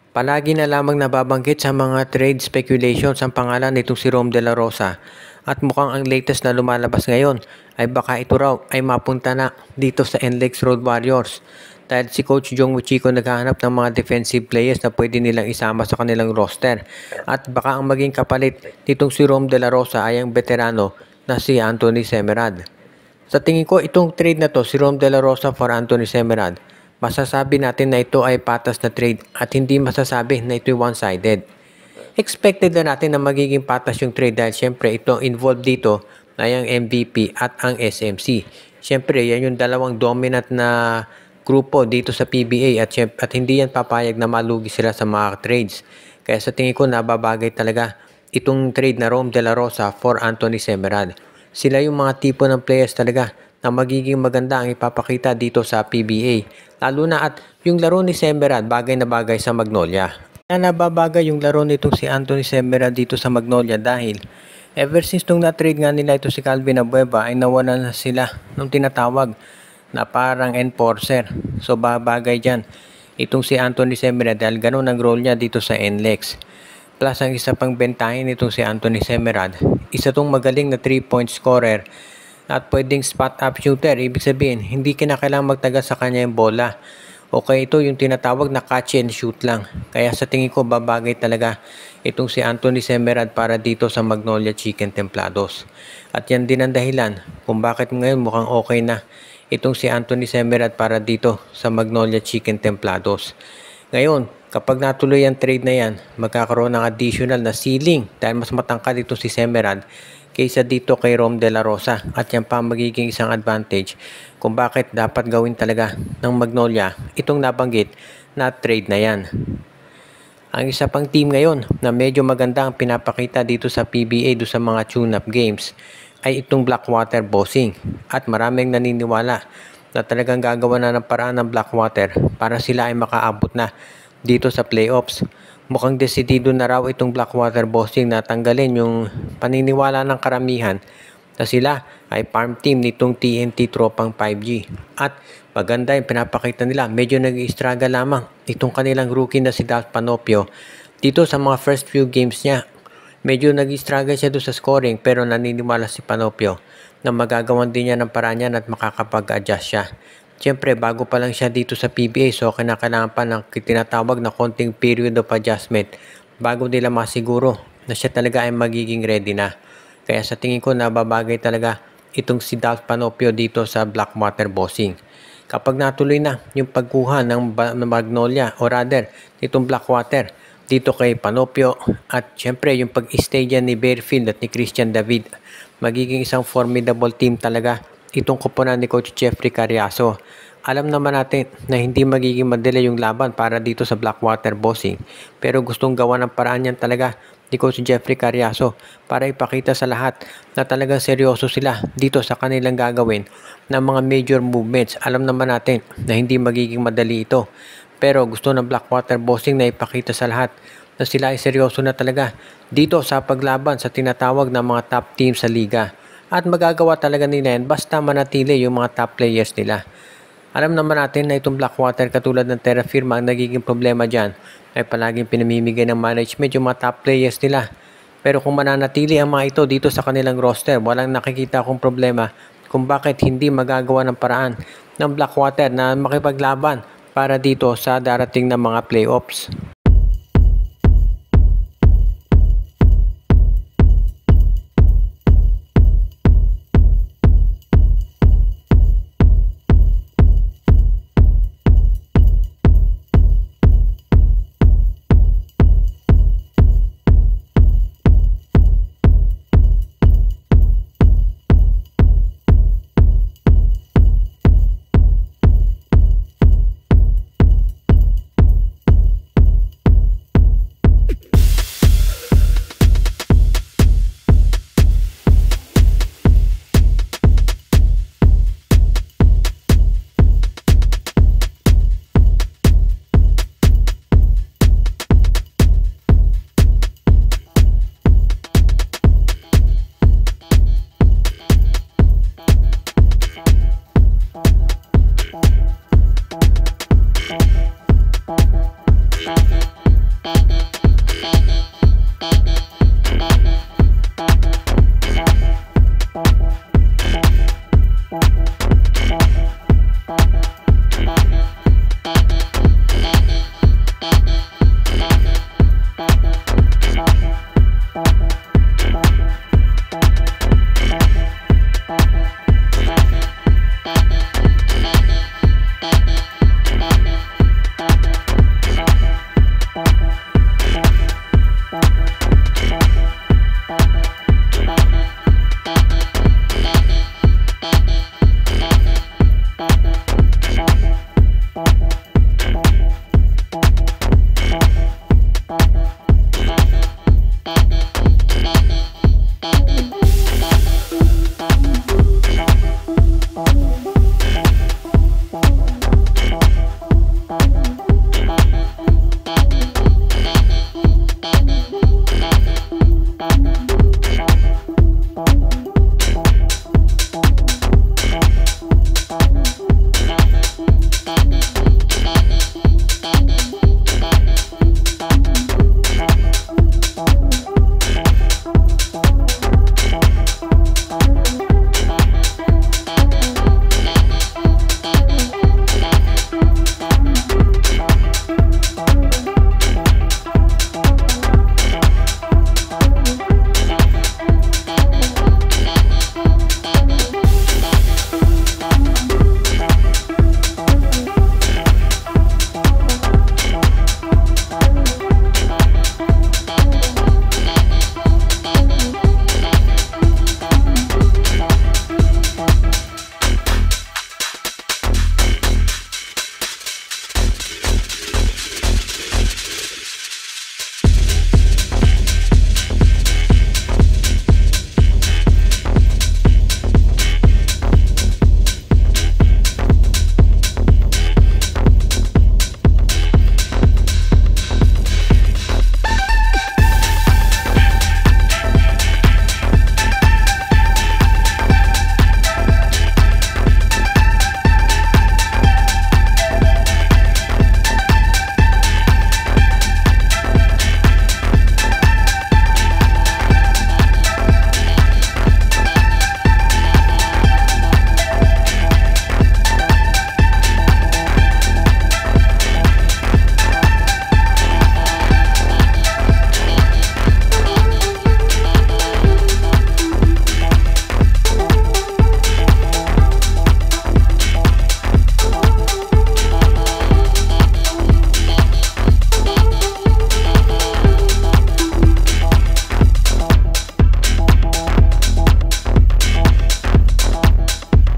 Palagi na lamang nababanggit sa mga trade speculations ang pangalan nitong si Rom De La Rosa at mukhang ang latest na lumalabas ngayon ay baka ito raw ay mapunta na dito sa NLEX Road Warriors dahil si Coach Jong Chico naghahanap ng mga defensive players na pwede nilang isama sa kanilang roster at baka ang maging kapalit nitong si Rom De La Rosa ay ang veterano na si Anthony Semerad. Sa tingin ko itong trade na to si Rom De La Rosa for Anthony Semerad, masasabi natin na ito ay patas na trade at hindi masasabi na ito one-sided. Expected na natin na magiging patas yung trade dahil syempre ito involved dito ay ang MVP at ang SMC. Syempre yan yung dalawang dominant na grupo dito sa PBA at hindi yan papayag na malugi sila sa mga trades. Kaya sa tingin ko nababagay talaga itong trade na Rom De La Rosa for Anthony Semerad. Sila yung mga tipo ng players talaga na magiging maganda ang ipapakita dito sa PBA. Lalo na at yung laro ni Semerad bagay na bagay sa Magnolia. Kaya nababagay yung laro nitong si Anthony Semerad dito sa Magnolia dahil ever since nung na-trade nga nila ito si Calvin Abueva ay nawalan na sila nung tinatawag na parang enforcer. So babagay dyan itong si Anthony Semerad dahil ganun ang role niya dito sa NLEX. Plus ang isa pang bentahin nitong si Anthony Semerad, isa tong magaling na 3-point scorer at pwedeng spot up shooter. Ibig sabihin, hindi kinakailangang magtagal sa kanya yung bola. Okay, ito yung tinatawag na catch and shoot lang. Kaya sa tingin ko, babagay talaga itong si Anthony Semerad para dito sa Magnolia Chicken Templados. At yan din ang dahilan kung bakit ngayon mukhang okay na itong si Anthony Semerad para dito sa Magnolia Chicken Templados. Ngayon, kapag natuloy ang trade na yan, magkakaroon ng additional na ceiling dahil mas matangkad dito si Semerad kaysa dito kay Rom De La Rosa at yan pa magiging isang advantage kung bakit dapat gawin talaga ng Magnolia itong nabanggit na trade na yan. Ang isa pang team ngayon na medyo maganda ang pinapakita dito sa PBA do sa mga tune-up games ay itong Blackwater Bossing at maraming naniniwala na talagang gagawa na ng paraan ng Blackwater para sila ay makaabot na dito sa playoffs. Mukhang desidido na raw itong Blackwater Bossing na tanggalin yung paniniwala ng karamihan na sila ay farm team nitong TNT Tropang 5G. At maganda yung pinapakita nila, medyo nag-i-struggle lamang itong kanilang rookie na si Dalf Panopio. Dito sa mga first few games niya, medyo nag-i-struggle siya doon sa scoring pero naniniwala si Panopio na magagawan din niya ng paraan yan at makakapag-adjust siya. Siyempre, bago pa lang siya dito sa PBA so kinakailangan pa ng tinatawag na konting period of adjustment bago nila masiguro na siya talaga ay magiging ready na. Kaya sa tingin ko nababagay talaga itong si Dalf Panopio dito sa Blackwater Bossing. Kapag natuloy na yung pagkuha ng Magnolia o rather itong Blackwater dito kay Panopio at siyempre yung pag-stay dyan ni Bearfield at ni Christian David, magiging isang formidable team talaga itong koponan ni Coach Jeffrey Cariaso. Alam naman natin na hindi magiging madali yung laban para dito sa Blackwater Bossing pero gustong gawa ng paraan yan talaga ni Coach Jeffrey Cariaso para ipakita sa lahat na talagang seryoso sila dito sa kanilang gagawin ng mga major movements. Alam naman natin na hindi magiging madali ito pero gusto ng Blackwater Bossing na ipakita sa lahat na sila ay seryoso na talaga dito sa paglaban sa tinatawag na mga top team sa liga. At magagawa talaga nila yan basta manatili yung mga top players nila. Alam naman natin na itong Blackwater katulad ng Terra Firma ang nagiging problema dyan ay palaging pinamimigay ng management yung mga top players nila. Pero kung mananatili ang mga ito dito sa kanilang roster, walang nakikita akong problema kung bakit hindi magagawa ng paraan ng Blackwater na makipaglaban para dito sa darating na mga playoffs.